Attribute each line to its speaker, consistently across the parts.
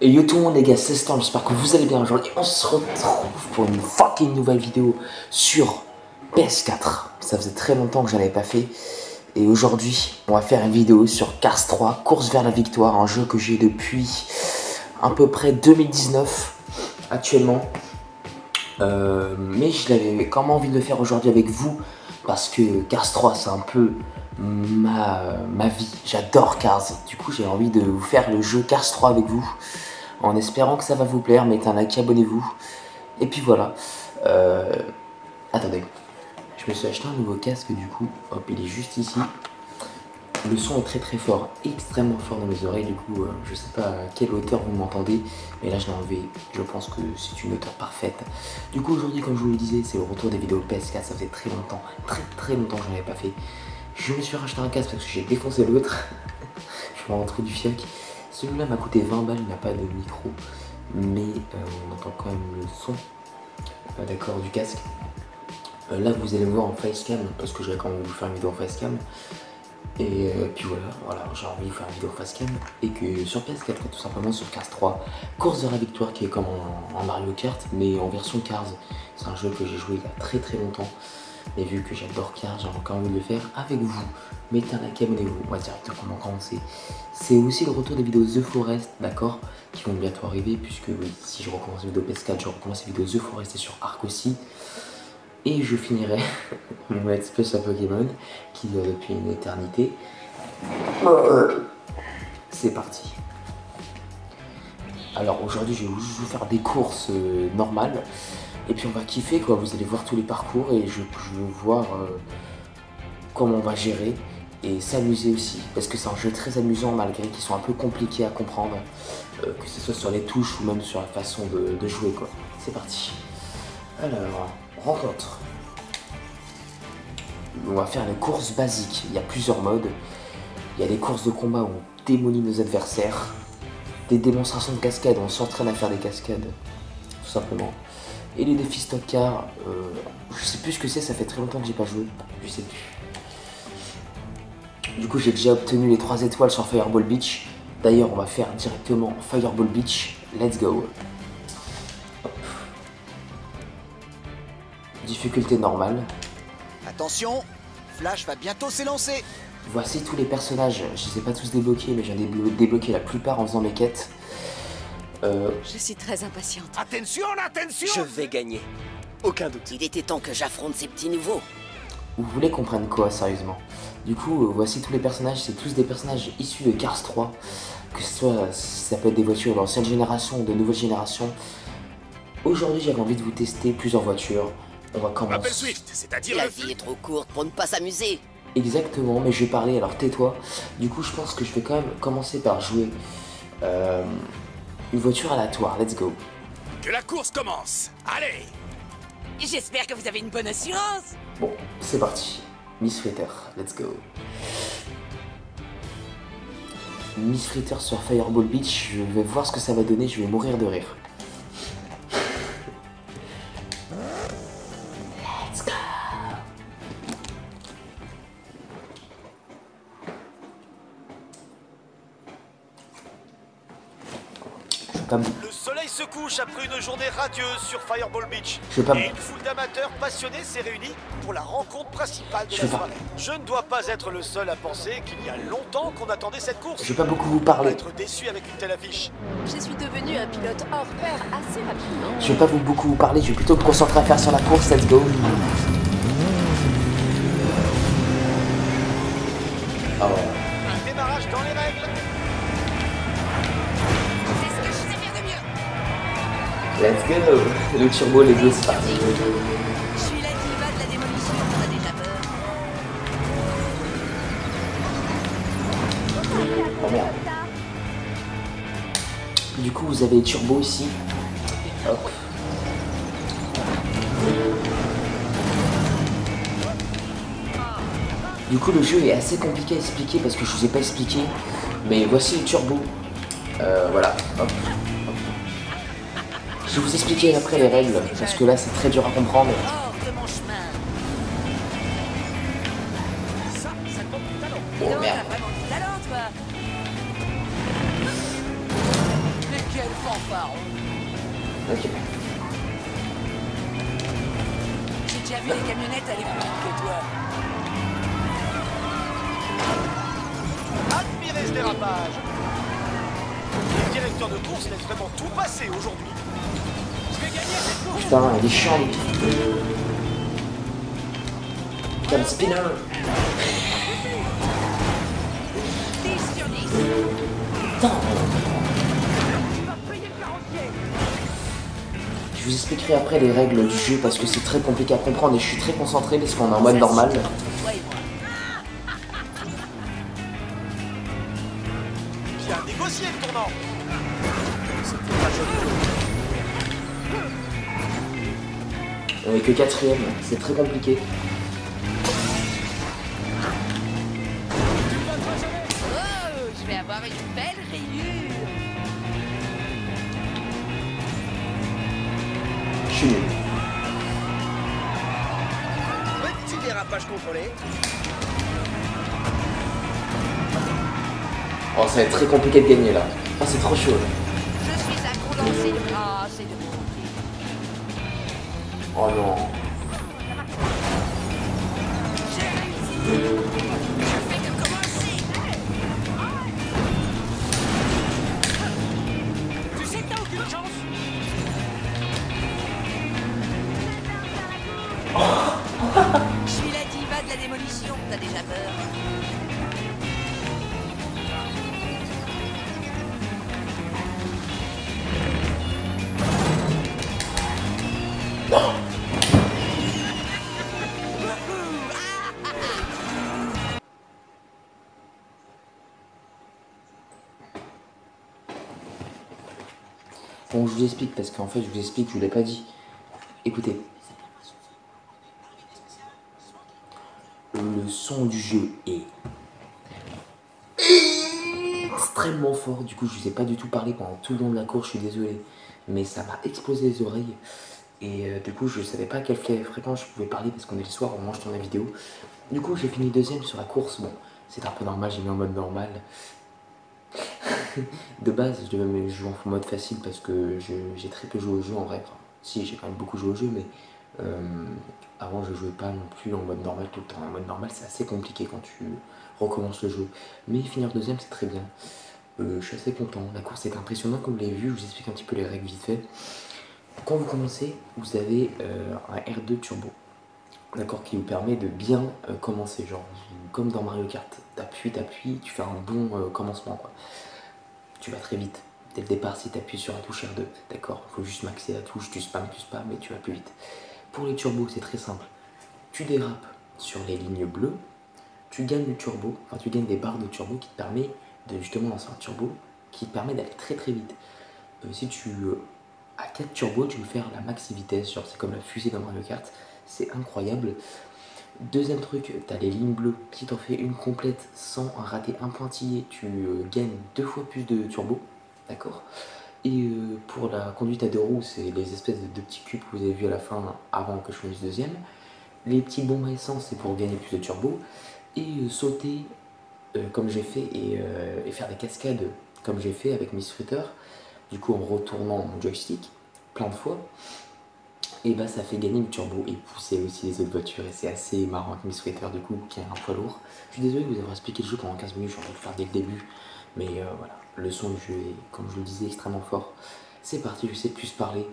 Speaker 1: Et yo tout le monde les gars, c'est Stan, j'espère que vous allez bien aujourd'hui. On se retrouve pour une fucking nouvelle vidéo sur PS4. Ça faisait très longtemps que je n'en avais pas fait. Et aujourd'hui, on va faire une vidéo sur Cars 3, Course vers la victoire, un jeu que j'ai depuis à peu près 2019 actuellement. Mais je l'avais quand même envie de le faire aujourd'hui avec vous parce que Cars 3 c'est un peu ma vie. J'adore Cars. Du coup j'ai envie de vous faire le jeu Cars 3 avec vous en espérant que ça va vous plaire. Mettez un like, abonnez-vous. Et puis voilà. Attendez. Je me suis acheté un nouveau casque du coup. Hop, il est juste ici. Le son est très très fort, extrêmement fort dans mes oreilles. Du coup, je sais pas à quelle hauteur vous m'entendez, mais là je l'ai enlevé. Je pense que c'est une hauteur parfaite. Du coup, aujourd'hui, comme je vous le disais, c'est le retour des vidéos PS4. Ça faisait très longtemps que j'en avais pas fait. Je me suis racheté un casque parce que j'ai défoncé l'autre. Je m'en retrouve du fiac. Celui-là m'a coûté 20 balles, il n'a pas de micro, mais on entend quand même le son d'accord du casque. Là, vous allez me voir en facecam parce que j'avais quand même voulu faire une vidéo en facecam. Et puis voilà, j'ai envie de faire une vidéo facecam et que sur PS4 tout simplement sur Cars 3, Course vers la victoire qui est comme en Mario Kart mais en version Cars. C'est un jeu que j'ai joué il y a très très longtemps et vu que j'adore Cars, j'ai encore envie de le faire avec vous. Mettez un like, abonnez-vous, on va directement commencer. C'est aussi le retour des vidéos The Forest, d'accord, qui vont bientôt arriver puisque oui, si je recommence les vidéos PS4, je recommence les vidéos The Forest et sur Arc aussi. Et je finirai mon let's play sur Pokémon qui dure depuis une éternité. C'est parti. Alors aujourd'hui je vais juste vous faire des courses normales. Et puis on va kiffer quoi, vous allez voir tous les parcours et je veux voir comment on va gérer et s'amuser aussi. Parce que c'est un jeu très amusant malgré qu'ils sont un peu compliqués à comprendre. Que ce soit sur les touches ou même sur la façon de jouer quoi. C'est parti. Alors... rencontre. On va faire les courses basiques. Il y a plusieurs modes. Il y a des courses de combat où on démolit nos adversaires. Des démonstrations de cascades, on s'entraîne à faire des cascades. Tout simplement. Et les défis stock car, je sais plus ce que c'est, ça fait très longtemps que j'ai pas joué. Je sais plus. Du coup j'ai déjà obtenu les 3 étoiles sur Fireball Beach. D'ailleurs on va faire directement Fireball Beach. Let's go. Difficulté normale.
Speaker 2: Attention, Flash va bientôt s'élancer.
Speaker 1: Voici tous les personnages. Je les ai pas tous débloqués, mais j'en ai débloqué la plupart en faisant mes quêtes.
Speaker 3: Je suis très impatiente.
Speaker 2: Attention, attention.
Speaker 4: Je vais gagner. Aucun doute. Il était temps que j'affronte ces petits nouveaux.
Speaker 1: Vous voulez qu'on prenne quoi, sérieusement? Du coup, voici tous les personnages. C'est tous des personnages issus de Cars 3. Que ce soit, ça peut être des voitures d'ancienne génération ou de nouvelle génération. Aujourd'hui, j'avais envie de vous tester plusieurs voitures. On va commencer.
Speaker 2: Appel Swift, c'est-à-dire
Speaker 4: La vie est trop courte pour ne pas s'amuser.
Speaker 1: Exactement, mais je vais parler, alors tais-toi. Du coup, je pense que je vais quand même commencer par jouer une voiture aléatoire. Let's go.
Speaker 2: Que la course commence. Allez.
Speaker 3: J'espère que vous avez une bonne assurance.
Speaker 1: Bon, c'est parti. Miss Fritter, let's go. Miss Fritter sur Fireball Beach, je vais voir ce que ça va donner, je vais mourir de rire. Let's go.
Speaker 5: Le soleil se couche après une journée radieuse sur Fireball Beach. Et une foule d'amateurs passionnés s'est réunie pour la rencontre principale de la soirée. Je ne dois pas être le seul à penser qu'il y a longtemps qu'on attendait cette course.
Speaker 1: Je vais pas beaucoup vous parler.
Speaker 5: Être déçu avec une telle affiche.
Speaker 3: Je suis devenue un pilote hors pair assez rapidement.
Speaker 1: Je vais pas beaucoup vous parler, je vais plutôt me concentrer à faire sur la course. Let's go. Ah ouais.
Speaker 5: Un démarrage dans les règles.
Speaker 1: Let's go. Le turbo, les deux, c'est parti.
Speaker 3: Je suis la diva de la démolition, t'en as déjà peur.
Speaker 1: Oh merde. Du coup, vous avez les turbos ici. Hop. Du coup, le jeu est assez compliqué à expliquer parce que je vous ai pas expliqué. Mais voici les turbos. Voilà. Hop. Je vais vous expliquer après les règles, parce que là c'est très dur à comprendre.
Speaker 3: Hors de mon chemin.
Speaker 1: Oh merde.
Speaker 3: T'as vraiment du talent, toi. Mais quelle poireau.
Speaker 1: Ok.
Speaker 3: J'ai déjà vu les camionnettes aller plus vite que toi.
Speaker 5: Admirez ce dérapage. Le directeur de course laisse vraiment tout passer aujourd'hui. Je vais gagner cette course.
Speaker 1: Putain, il est chiant. Comme spinner.
Speaker 3: 10 sur 10.
Speaker 1: Putain. Je vous expliquerai après les règles du jeu parce que c'est très compliqué à comprendre et je suis très concentré parce qu'on est en mode normal.
Speaker 5: Bien négocié le tournant. C'était pas joli.
Speaker 1: On est que 4ème, c'est très compliqué.
Speaker 3: Oh, je vais avoir une belle rayure.
Speaker 1: Je suis nul.
Speaker 2: Petit dérapage contrôlé.
Speaker 1: Oh, ça va être très compliqué de gagner là. Oh, c'est trop chaud.
Speaker 3: Je suis à condenser de grâce et de bonté.
Speaker 1: Oh non.
Speaker 3: J'ai réussi. Je fais que commencer. Tu sais que t'as aucune chance. Je suis la diva de la démolition. T'as déjà peur?
Speaker 1: Bon, je vous explique parce qu'en fait, je vous explique, je vous l'ai pas dit. Écoutez. Le son du jeu est extrêmement fort. Du coup, je vous ai pas du tout parlé pendant tout le long de la course, je suis désolé. Mais ça m'a explosé les oreilles. Et du coup, je savais pas à quelle fréquence je pouvais parler parce qu'on est le soir, au moment où je tourne la vidéo. Du coup, j'ai fini 2ème sur la course. Bon, c'est un peu normal, j'ai mis en mode normal. De base, je devais jouer en mode facile parce que j'ai très peu joué au jeu en vrai. Enfin, si, j'ai quand même beaucoup joué au jeu, mais avant, je jouais pas non plus en mode normal tout le temps. En mode normal, c'est assez compliqué quand tu recommences le jeu. Mais finir 2ème, c'est très bien. Je suis assez content. La course est impressionnante, comme vous l'avez vu. Je vous explique un petit peu les règles vite fait. Quand vous commencez, vous avez un R2 turbo, d'accord, qui vous permet de bien commencer, genre comme dans Mario Kart. T'appuies, tu fais un bon commencement, quoi. Tu vas très vite. Dès le départ, si tu appuies sur la touche R2, d'accord, il faut juste maxer la touche, tu spams, mais tu vas plus vite. Pour les turbos, c'est très simple. Tu dérapes sur les lignes bleues, tu gagnes du turbo, enfin tu gagnes des barres de turbo qui te permet de justement lancer un turbo qui te permet d'aller très très vite. Si tu as 4 turbos, tu peux faire la maxi vitesse, genre c'est comme la fusée dans Mario Kart, c'est incroyable. Deuxième truc, tu as les lignes bleues. Si tu en fais une complète sans rater un pointillé, tu gagnes 2 fois plus de turbo, d'accord. Et pour la conduite à 2 roues, c'est les espèces de petits cubes que vous avez vu à la fin avant que je finisse 2ème. Les petites bombes à essence, c'est pour gagner plus de turbo. Et sauter comme j'ai fait et faire des cascades comme j'ai fait avec Miss Fritter, du coup en retournant mon joystick plein de fois. Et bah ça fait gagner le turbo et pousser aussi les autres voitures et c'est assez marrant avec Miss Fritter du coup qui est un poids lourd. Je suis désolé de vous avoir expliqué le jeu pendant 15 minutes, je suis en train de le faire dès le début. Mais voilà, le son du jeu est, comme je le disais, extrêmement fort. C'est parti, je sais plus parler.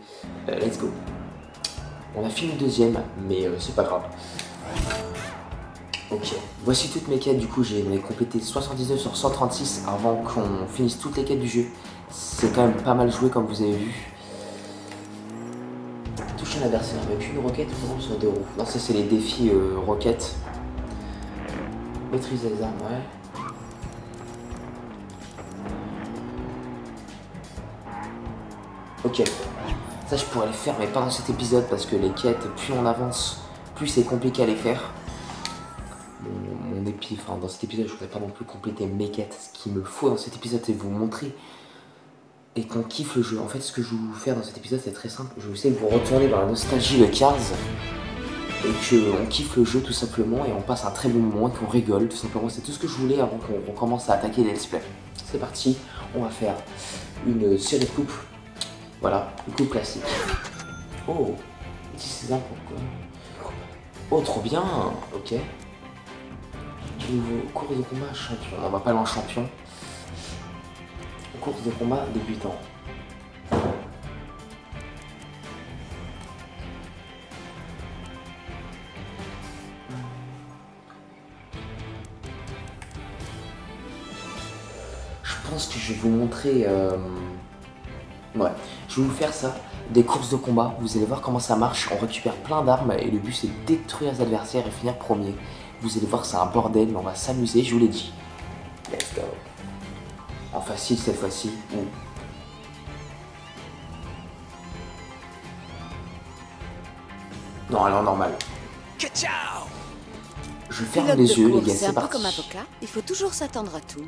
Speaker 1: Let's go. On a fini 2ème, mais c'est pas grave. Ok, voici toutes mes quêtes. Du coup, j'ai complété 79 sur 136 avant qu'on finisse toutes les quêtes du jeu. C'est quand même pas mal joué comme vous avez vu. Toucher un adversaire avec une roquette ou sur 2 roues. Non, ça c'est les défis roquettes. Maîtrise des armes, ouais. Ok, ça je pourrais les faire mais pas dans cet épisode parce que les quêtes, plus on avance, plus c'est compliqué à les faire. Enfin, dans cet épisode je voudrais pas non plus compléter mes quêtes. Ce qu'il me faut dans cet épisode c'est vous montrer et qu'on kiffe le jeu. En fait ce que je vais vous faire dans cet épisode c'est très simple. Je vais essayer de vous retourner dans la nostalgie de Cars et qu'on kiffe le jeu tout simplement et on passe un très bon moment et qu'on rigole tout simplement. C'est tout ce que je voulais avant qu'on commence à attaquer les let's play. C'est parti, on va faire une série de coupes Voilà, coup classique. Oh, 16 ans pourquoi? Oh, trop bien. Ok. Nouveau course de combat champion. On va pas aller en champion. Course de combat débutant. Je pense que je vais vous montrer... Ouais, je vais vous faire ça. Des courses de combat. Vous allez voir comment ça marche. On récupère plein d'armes et le but c'est de détruire les adversaires et finir premier. Vous allez voir, c'est un bordel, mais on va s'amuser, je vous l'ai dit. Let's go. En facile cette fois-ci. Non, alors normal. Je ferme les yeux, les gars, c'est parti.
Speaker 4: C'est un peu comme avocat, il faut toujours s'attendre à tout.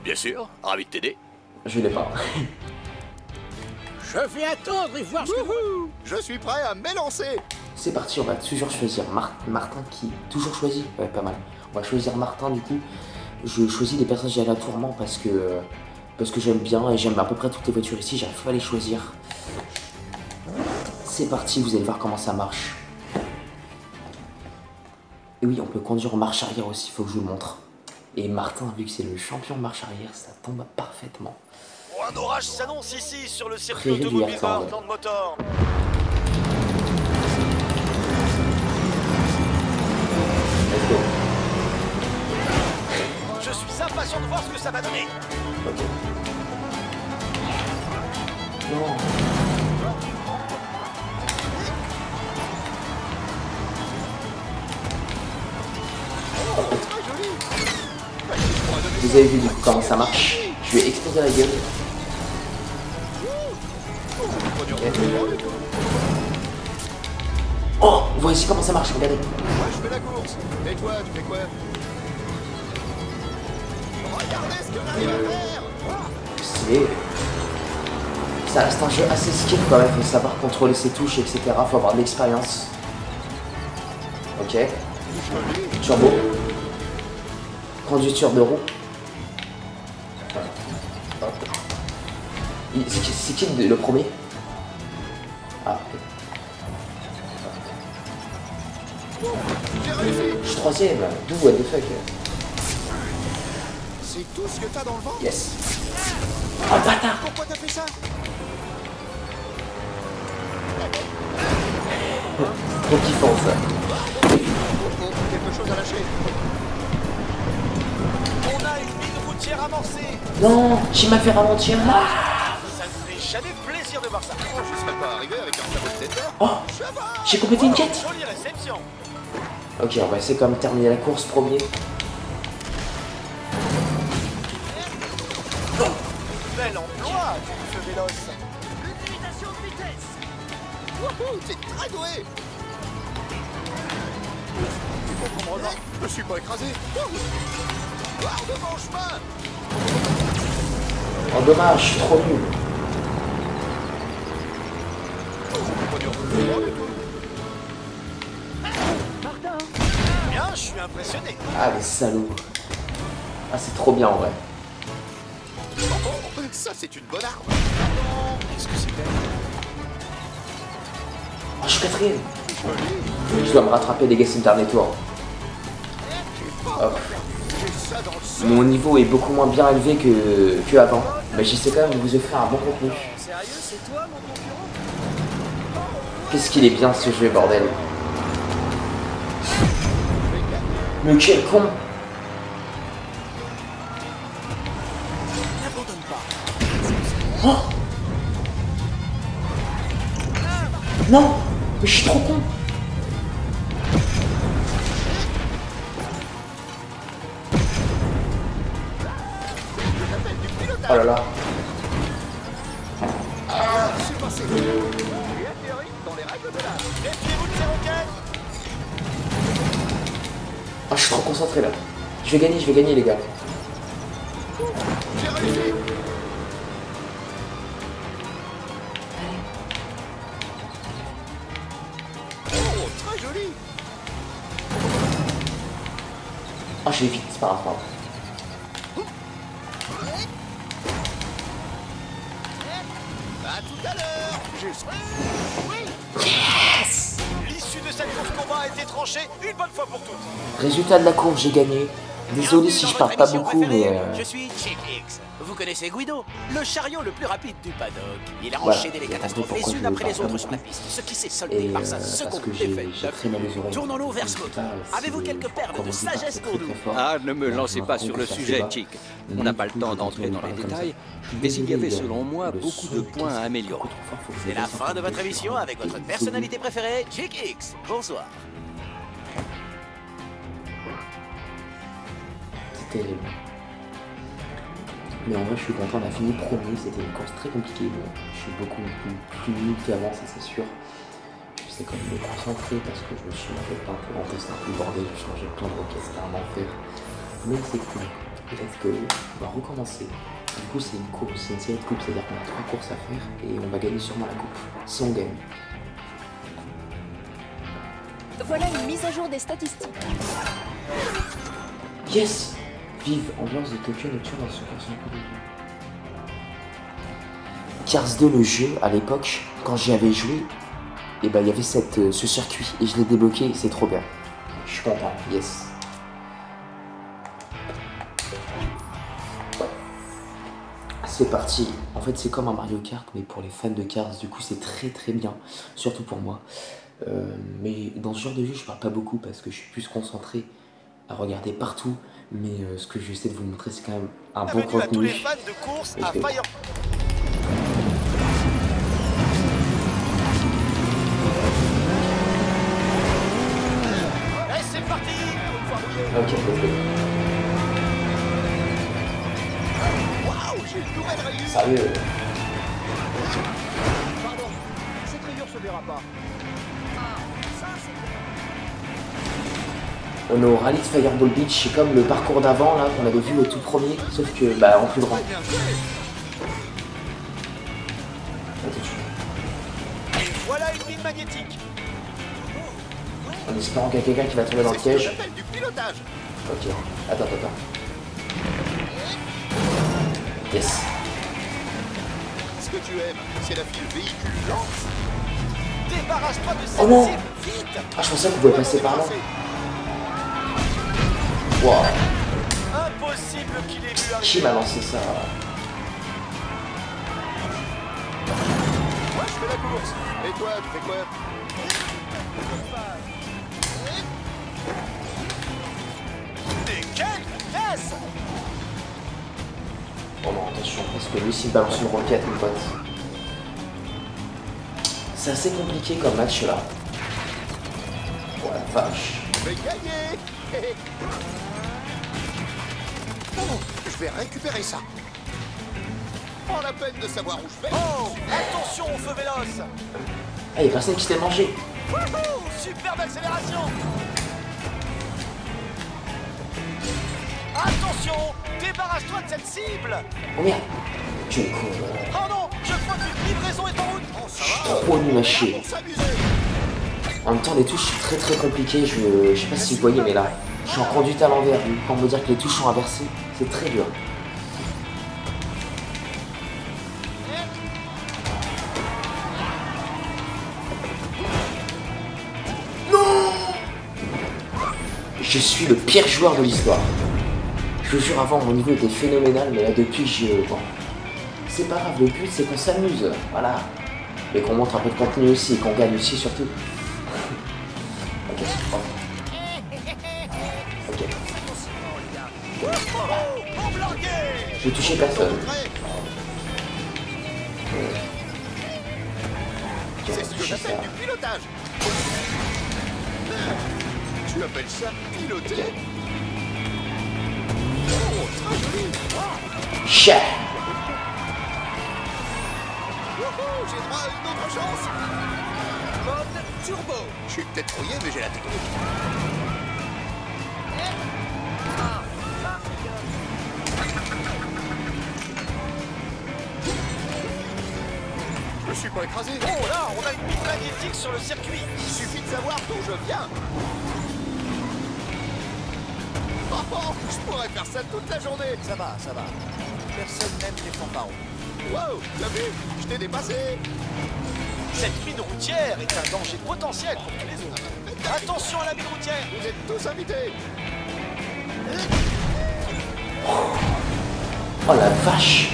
Speaker 5: Bien sûr, ravi de t'aider.
Speaker 1: Je l'ai pas.
Speaker 2: Je vais attendre et voir ce que... Je suis prêt à m'élancer.
Speaker 1: C'est parti, on va toujours choisir Martin qui... Toujours choisi. Ouais, pas mal. On va choisir Martin, du coup. Je choisis des personnages aléatoirement parce que j'aime bien et j'aime à peu près toutes les voitures ici. J'arrive pas à les choisir. C'est parti, vous allez voir comment ça marche. Et oui, on peut conduire en marche arrière aussi, il faut que je vous le montre. Et Martin, vu que c'est le champion de marche arrière, ça tombe parfaitement.
Speaker 5: Oh, un orage s'annonce ici sur le circuit automobile de Heartland Motor.
Speaker 1: Let's go.
Speaker 5: Je suis impatient de voir ce que ça va donner.
Speaker 1: Ok. Non. Vous avez vu du coup comment ça marche. Je vais exploser la gueule. Okay. Oh, voici comment ça marche, regardez.
Speaker 2: Moi je fais la course. Et toi, tu fais quoi? Regardez ce que j'arrive à faire.
Speaker 1: Stylé. Ça reste un jeu assez skill quand même, faut savoir contrôler ses touches, etc. Faut avoir de l'expérience. Ok. Turbo. Conduiture de roue. C'est qui le premier? Ah, ok. Je suis troisième. D'où, what the fuck?
Speaker 2: C'est tout ce que t'as dans le ventre?
Speaker 1: Yes. Oh bâtard!
Speaker 2: Pourquoi t'as fait ça?
Speaker 1: Trop kiffant ça.
Speaker 2: Quelque chose à lâcher.
Speaker 5: On a une ligne routière amorcée.
Speaker 1: Non, qui m'a fait ralentir là.
Speaker 5: Ça ne fait jamais plaisir de voir ça.
Speaker 2: Oh, je serais pas arrivé avec un cerveau de 7 heures.
Speaker 1: Oh, j'ai complété une quête.
Speaker 5: Jolie réception.
Speaker 1: Ok, on va essayer quand même de terminer la course premier.
Speaker 5: Bel emploi, du feu véloce.
Speaker 3: Une limitation de vitesse.
Speaker 2: Wouhou, t'es très doué. Tu comprendras. Je suis pas écrasé. Hors de mon chemin.
Speaker 1: Oh dommage, je suis trop nul.
Speaker 5: Bien, je suis impressionné.
Speaker 1: Ah les salauds. Ah c'est trop bien en vrai.
Speaker 2: Oh, ça c'est une bonne arme.
Speaker 5: Qu'est-ce que c'était?
Speaker 1: Oh, je suis quatrième. Je dois me rattraper les gars, c'est le dernier tour. Hop. Mon niveau est beaucoup moins bien élevé que avant. Mais j'essaie quand même de vous offrir un bon contenu.
Speaker 3: Sérieux, c'est toi mon concurrent?
Speaker 1: Qu'est-ce qu'il est bien ce jeu, bordel. Mais quel con.
Speaker 2: N'abandonne pas.
Speaker 1: Oh non, mais je suis trop con. Oh là là.
Speaker 2: C'est passé. Tu atterris dans les règles de l'art.
Speaker 5: Méfiez-vous de ces roquettes.
Speaker 1: Ah, je suis trop concentré là. Je vais gagner les gars.
Speaker 2: J'ai réussi. Oh, très joli.
Speaker 1: Ah, je vais vite, c'est pas grave, c'est pas grave.
Speaker 2: À tout à l'heure.
Speaker 5: Yes. L'issue de cette course combat a été tranchée une bonne fois pour toutes.
Speaker 1: Résultat de la course, j'ai gagné. Désolé si je parle pas beaucoup, mais...
Speaker 3: Je suis Chick X. Vous connaissez Guido, le chariot le plus rapide du paddock. Il a
Speaker 1: Voilà,
Speaker 3: enchaîné les catastrophes les unes après les autres sur la piste, ce qui s'est soldé par sa seconde défaite. Tournons-nous vers Smoky. Avez-vous quelques perles de sagesse pour nous?
Speaker 6: Ah, ne me lancez pas sur le sujet, Chick. On n'a pas le temps d'entrer dans les détails, mais il y avait selon moi beaucoup de points à améliorer.
Speaker 3: C'est la fin de votre émission avec votre personnalité préférée, Chick X. Bonsoir.
Speaker 1: Terrible. Mais en vrai, je suis content, on a fini premier. C'était une course très compliquée. Bon, je suis beaucoup plus nul qu'avant, ça c'est sûr. J'essaie quand même de me concentrer parce que je me suis un peu pas pour rentrer, c'était un peu le bordel. J'ai changé plein de roquettes, c'était un enfer. Mais c'est cool. Peut-être qu'on va recommencer. Du coup, c'est une course, c'est une série de coupes, c'est-à-dire qu'on a 3 courses à faire et on va gagner sûrement la coupe. Si on gagne.
Speaker 7: Voilà une mise à jour des statistiques.
Speaker 1: Yes! Vive ambiance de Tokyo Nocturne dans Super Sonic. Cars 2, le jeu, à l'époque, quand j'y avais joué, et ben il y avait ce circuit et je l'ai débloqué, c'est trop bien. Je suis content, yes. C'est parti. En fait, c'est comme un Mario Kart, mais pour les fans de Cars, du coup, c'est très bien, surtout pour moi. Mais dans ce genre de jeu, je parle pas beaucoup parce que je suis plus concentré à regarder partout. Mais ce que j'essaie de vous montrer, c'est quand même un bon contenu.
Speaker 5: À tous les fans de course à Fire. Et c'est parti.
Speaker 1: Ok,
Speaker 2: Waouh, j'ai une nouvelle rayure.
Speaker 1: sérieux.
Speaker 2: Pardon, cette rayure se verra pas.
Speaker 1: On est au rallye de Fireball Beach, c'est comme le parcours d'avant là qu'on avait vu le tout premier, sauf que bah en plus grand.
Speaker 5: Et voilà une ligne magnétique.
Speaker 1: En espérant qu'il y a quelqu'un qui va tomber dans le piège.
Speaker 2: C'est du pilotage.
Speaker 1: Ok, attends. Yes.
Speaker 2: Ce que tu aimes, c'est la file véhicule lent.
Speaker 5: Débarrasse-toi de cette
Speaker 1: Oh non.
Speaker 5: cible, vite.
Speaker 1: Ah, je pensais qu'on pouvait passer par là. Wow.
Speaker 5: Impossible qu'il ait vu
Speaker 1: Qui
Speaker 5: arriver.
Speaker 1: m'a lancé ça?
Speaker 2: Moi, je fais la course. Et toi, tu fais quoi?
Speaker 5: Mais quelle vitesse!
Speaker 1: Oh non, attention, parce que lui s'il balance une roquette, mon pote. C'est assez compliqué comme match là. Oh la vache.
Speaker 2: Je vais gagner. Oh, je vais récupérer ça. Pas la peine de savoir où je vais.
Speaker 5: Oh, attention au feu véloce.
Speaker 1: Ah, y'a personne qui s'est mangé.
Speaker 5: Wouhou, superbe accélération. Attention, débarrasse-toi de cette cible.
Speaker 1: Oh merde. Tu es con.
Speaker 5: Oh non, je crois qu'une livraison est en route.
Speaker 2: Oh, ça
Speaker 1: Je suis
Speaker 2: va.
Speaker 1: trop nul à chier.
Speaker 2: Pour s'amuser.
Speaker 1: En même temps, les touches sont très compliquées. Je sais pas si vous voyez, mais là, je suis en conduite à l'envers. Pour me dire que les touches sont inversées, c'est très dur. Je suis le pire joueur de l'histoire. Je vous jure, avant, mon niveau était phénoménal, mais là, depuis, bon. C'est pas grave, le but, c'est qu'on s'amuse, voilà. Et qu'on montre un peu de contenu aussi, et qu'on gagne aussi, surtout. Ok, c'est pas ok. J'ai touché personne.
Speaker 2: C'est ce que j'appelle du pilotage. Tu appelles ça piloter? Oh, très joli.
Speaker 1: Chat.
Speaker 2: Wouhou, j'ai droit à une autre chance. Mode turbo. Je suis peut-être rouillé, mais j'ai la technique. Je suis pas écrasé.
Speaker 5: Oh là, on a une ligne magnétique sur le circuit.
Speaker 2: Il suffit de savoir d'où je viens. Oh, je pourrais faire ça toute la journée.
Speaker 5: Ça va. Personne n'aime les fanfarons.
Speaker 2: Wow, t'as vu? Je t'ai dépassé.
Speaker 5: Cette mine routière est un danger potentiel pour tous les autres. Attention à la mine routière.
Speaker 2: Vous êtes tous invités.
Speaker 1: Oh la vache!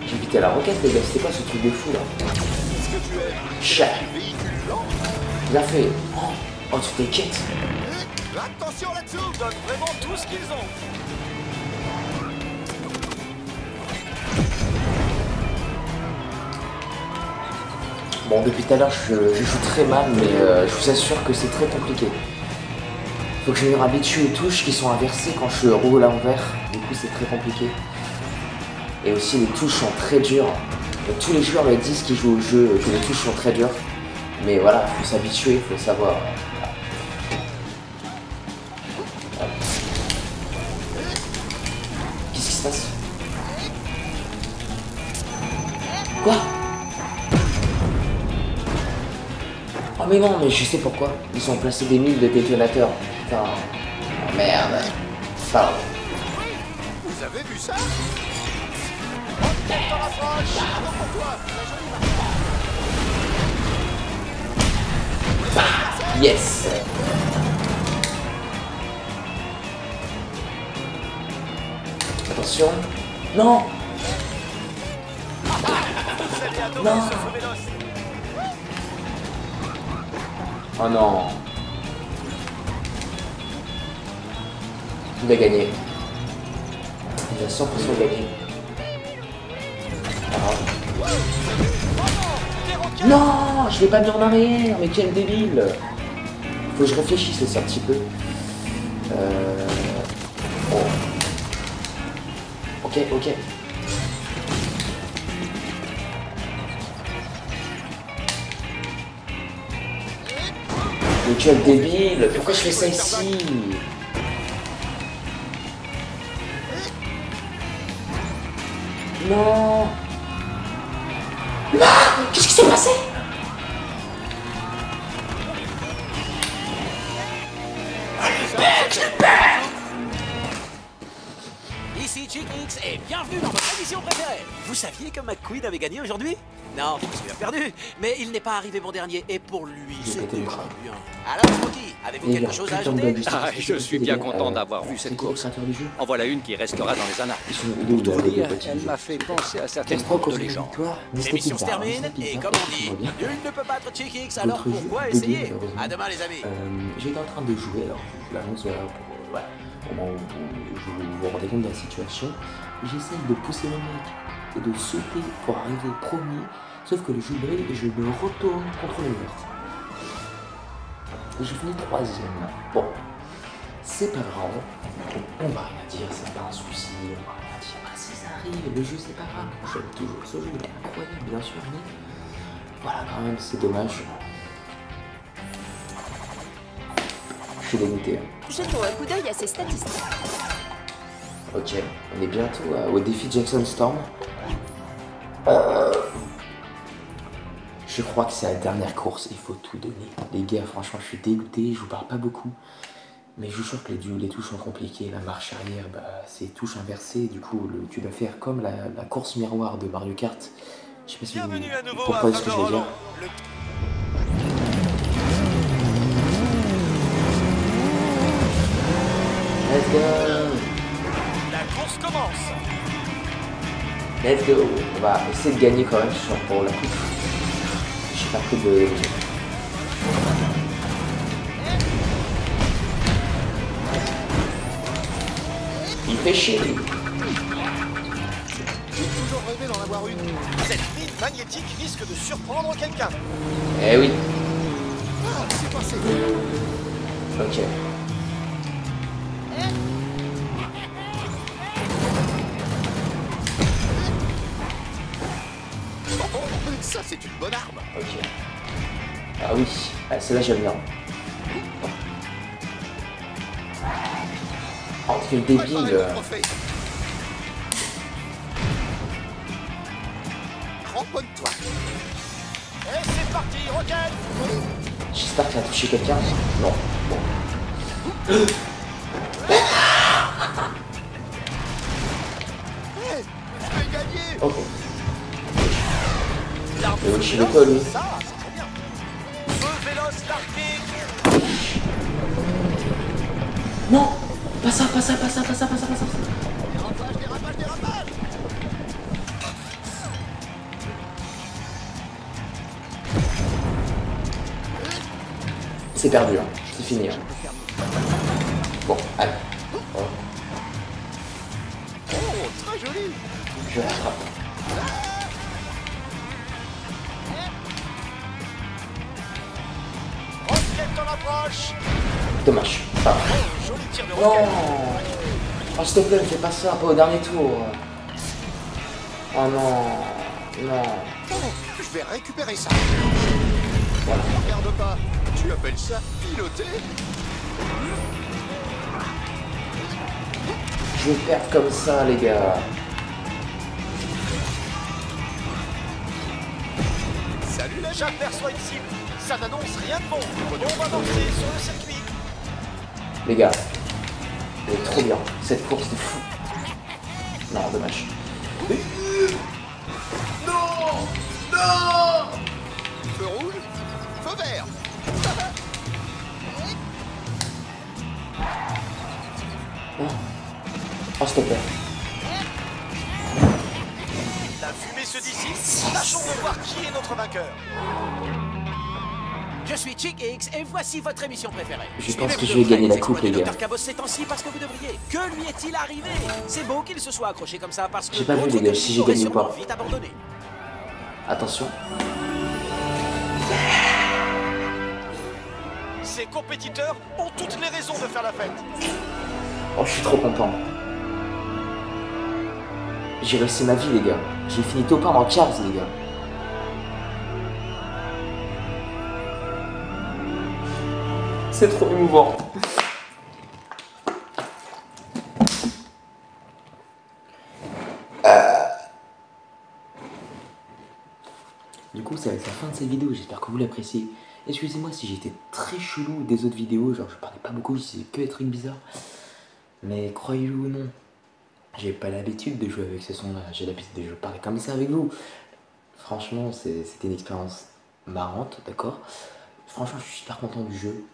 Speaker 1: J'ai évité la roquette, les gars, c'était quoi ce truc de fou là?
Speaker 2: Qu'est-ce que tu es?
Speaker 1: Chat!
Speaker 2: Véhicule lent?
Speaker 1: Il a fait. Oh, tu t'inquiètes!
Speaker 2: Attention là-dessous!
Speaker 5: Ils donnent vraiment tout ce qu'ils ont.
Speaker 1: Bon, depuis tout à l'heure, je joue très mal, mais je vous assure que c'est très compliqué. Faut que je me habitue aux touches qui sont inversées quand je roule à l'envers. Du coup, c'est très compliqué. Et aussi, les touches sont très dures. Tous les joueurs me disent qui jouent au jeu que les touches sont très dures. Mais voilà, faut s'habituer, faut savoir. Qu'est-ce qui se passe? Quoi? Oh mais non, mais je sais pourquoi. Ils ont placé des mines de détonateurs. Putain. Oh, merde. Pardon.
Speaker 2: Vous avez vu ça?
Speaker 1: Yes. Attention. Non. Non. Oh non. Il a gagné. Il a 100% gagné. Non, je l'ai pas mis en arrière, mais quel débile. Faut que je réfléchisse aussi un petit peu. Oh. Ok, ok. Mais quel débile. Pourquoi je fais ça ici? Non. Ah, qu'est-ce qui s'est passé?
Speaker 3: Ici Chickix et bienvenue dans votre émission préférée. Vous saviez que McQueen avait gagné aujourd'hui? Non, parce qu'il a perdu, mais il n'est pas arrivé bon dernier et pour lui, c'était bien. Alors Smokey, avez-vous quelque chose à ajouter?
Speaker 6: Ah, je suis bien content d'avoir vu cette course. En voilà une qui restera dans les annales. Pour tout vous dire, elle m'a fait penser à certaines courses de légende.
Speaker 3: L'émission se termine et comme on dit, nul ne peut battre Chickix, alors pourquoi essayer? À demain les amis.
Speaker 1: J'étais en train de jouer, alors je l'annonce pour au moment où vous vous rendez compte de la situation. J'essaye de pousser le mec et de sauter pour arriver premier, sauf que le jeu brille et je me retourne contre le mur. Et je finis troisième. Bon, c'est pas grave, on va rien dire, c'est pas un souci, on va rien dire, bah, si ça arrive, le jeu c'est pas grave, j'aime toujours ce jeu, il est incroyable bien sûr, mais voilà quand même, c'est dommage. Je suis dégoûté.
Speaker 7: Jetons un coup d'œil à ses statistiques.
Speaker 1: Ok, on est bientôt au défi Jackson Storm. Je crois que c'est la dernière course, il faut tout donner. Les gars, franchement, je suis dégoûté, je vous parle pas beaucoup. Mais je suis sûr que les touches sont compliquées. La marche arrière, bah, c'est touche inversée. Du coup, tu dois faire comme la course miroir de Mario Kart. Je sais pas si vous comprenez ce que je veux dire. Let's go!
Speaker 5: La course commence!
Speaker 1: Let's go! On va essayer de gagner quand même pour la coupe. J'ai pas pris de... Il fait chier!
Speaker 2: J'ai toujours rêvé d'en avoir une.
Speaker 5: Cette mine magnétique risque de surprendre quelqu'un.
Speaker 1: Eh oui!
Speaker 2: Ah, c'est passé.
Speaker 1: Ok.
Speaker 2: Ça, c'est une bonne arme.
Speaker 1: Ok. Ah oui, celle-là j'aime bien. Oh, quel débile.
Speaker 2: Ramponne-toi.
Speaker 5: Et c'est parti, roquette!
Speaker 1: J'espère qu'il a touché quelqu'un. Non. Bon.
Speaker 2: Hey, je vais gagner.
Speaker 1: Ok. Je suis le col, lui.
Speaker 5: Ça, c'est très bien. Feu véloce largué.
Speaker 1: Non, pas ça, pas ça, pas ça, pas ça, pas ça, pas ça.
Speaker 2: Dérapage, dérapage, dérapage.
Speaker 1: C'est perdu, hein. C'est fini. Hein. Bon, allez.
Speaker 2: Oh, très joli.
Speaker 1: Je l'attrape.
Speaker 5: Roquette en approche.
Speaker 1: Dommage. Ah.
Speaker 5: Oh, joli tir de
Speaker 1: Non.
Speaker 5: roquette.
Speaker 1: Oh, s'il te plaît, ne fais pas ça, pas au dernier tour. Oh non. Non.
Speaker 2: Oh, je vais récupérer ça.
Speaker 1: Voilà.
Speaker 2: Regarde pas. Tu appelles ça piloter?
Speaker 1: Je vais perdre comme ça, les gars.
Speaker 2: Salut la
Speaker 5: J'aperçois une cible. Ça n'annonce rien de bon. On va danser sur le circuit.
Speaker 1: Les gars, c'est trop bien. Cette course de fou. Non, dommage.
Speaker 2: Non. Non. Feu rouge. Feu vert.
Speaker 1: Oh, s'il te plaît.
Speaker 5: La fumée se dissipe. Tâchons de voir qui est notre vainqueur.
Speaker 3: Je suis Chick X et voici votre émission préférée.
Speaker 1: Je pense que je vais gagner la coupe, les gars.
Speaker 3: Dr. Cabos ces temps-ci parce que vous devriez. Que lui est-il arrivé? C'est beau qu'il se soit accroché comme ça parce que
Speaker 1: j'ai pas vu, les gars, si j'ai gagné ou pas.
Speaker 3: Vite abandonné.
Speaker 1: Attention.
Speaker 5: Ces compétiteurs ont toutes les raisons de faire la fête.
Speaker 1: Oh, je suis trop content. J'ai réussi ma vie, les gars. J'ai fini top 1 en Cars, les gars. C'est trop émouvant. Du coup, ça va être la fin de cette vidéo. J'espère que vous l'appréciez. Excusez-moi si j'étais très chelou des autres vidéos. Genre, je parlais pas beaucoup, je disais que des trucs bizarres. Mais croyez-le ou non, j'ai pas l'habitude de jouer avec ce son-là. J'ai l'habitude de parler comme ça avec vous. Franchement, c'était une expérience marrante, d'accord? Franchement, je suis super content du jeu.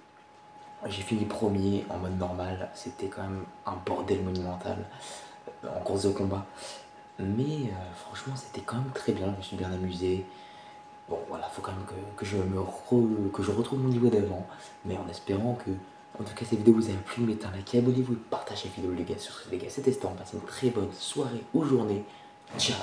Speaker 1: J'ai fini premier en mode normal. C'était quand même un bordel monumental en course de combat. Mais franchement, c'était quand même très bien. Je me suis bien amusé. Bon, voilà, faut quand même que je retrouve mon niveau d'avant. Mais en espérant que, en tout cas, cette vidéo vous a plu, mettez un like, abonnez-vous, partagez la vidéo, les gars. Sur ce, les gars, c'était Storm. Passez une très bonne soirée ou journée. Ciao.